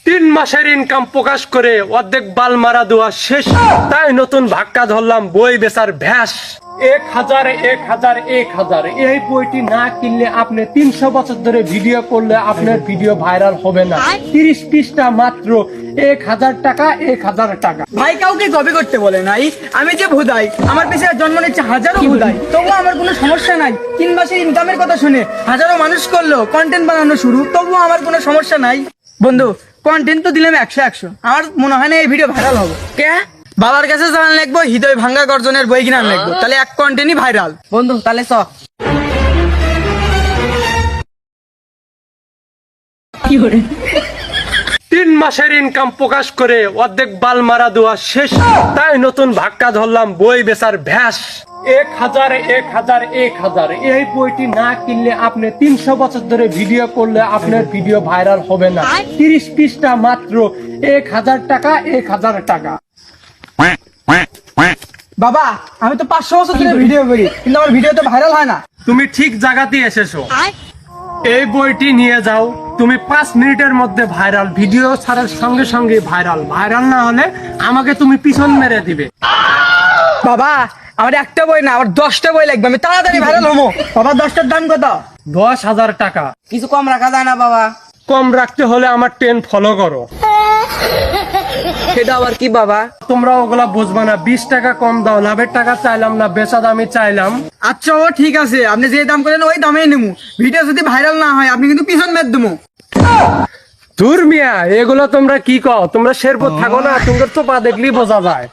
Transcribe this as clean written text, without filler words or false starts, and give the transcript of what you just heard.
তিন মাসের ইনকাম প্রকাশ করে অর্ধেক বাল মারা দেওয়া শেষ, তাই নতুন ভাক্কা ধরলাম বই বেচার ভ্যাস। 1000 1000 1000 এই বইটি না কিনলে আপনি 300 বছর ধরে ভিডিও করলে আপনার ভিডিও ভাইরাল হবে না। 30 পৃষ্ঠা মাত্র 1000 টাকা 1000 টাকা। ভাই কাউকে কপি করতে বলে নাই, আমি যে ভুদাই আমার পিছনে জন্ম নিচ্ছে হাজারো ভুদাই, তবুও আমার কোনো সমস্যা নাই। 3 মাসের ইনকামের কথা শুনে হাজারো মানুষ করলো কন্টেন্ট বানানো শুরু, তবুও আমার কোনো সমস্যা নাই। বন্ধু কন্টেন্ট তো দিলাম 100 আমার মনে হয় না এই ভিডিও ভাইরাল হবে। কে বাবার কাছে জানান লাগবো হৃদয় ভাঙ্গা গর্জনের বই কিনা লাগবো, তাহলে এক কন্টেন্টই ভাইরাল। বন্ধু তাহলে চ। 3 মাসের ইনকাম প্রকাশ করে অর্ধেক বাল মারা দেওয়া শেষ, তাই নতুন ভাক্কা ধরলাম বই বেচার ভ্যাস। 1000 1000 1000 এই বইটি না কিনলে আপনি 300 বছর ধরে ভিডিও করলে আপনার ভিডিও ভাইরাল হবে না। 30 পৃষ্ঠা মাত্র 1000 টাকা 1000 টাকা। বাবা আমি তো 500 বছর ধরে ভিডিও করি, কিন্তু আমার ভিডিও তো ভাইরাল হয় না। তুমি ঠিক জায়গাতেই এসেছো। এই বইটি নিয়ে যাও, তুমি 5 মিনিটের মধ্যে ভাইরাল। ভিডিও ছাড়ার সঙ্গে সঙ্গে ভাইরাল। ভাইরাল না হলে আমাকে তুমি পিছন মেরে দিবে। বাবা আমার একটা বই না, আমার 10টা বই লাগবে, আমি তাড়াতাড়ি ভাইরাল হবো। বাবা 10টার দাম কত? 10,000 টাকা। কিছু কম রাখা যায় না বাবা? কম রাখতে হলে আমার 10 ফলো করো। সেটা আবার কি বাবা? তোমরা ওগুলা বুঝবা না। 20 টাকা কম দাও। লাভের টাকা চাইলাম না, বেচা দামি চাইলাম। আচ্ছা ও ঠিক আছে, আপনি যে দাম করেন ওই দামে নেবো। ভিডিও যদি ভাইরাল না হয় আপনি কিন্তু পিছন মেরে দেবো। ধুর মিয়া, এগুলো তোমরা কি কও? তোমরা শেরপুর থাকো না, তোমাদের তো পা দেখলেই বোঝা যায়।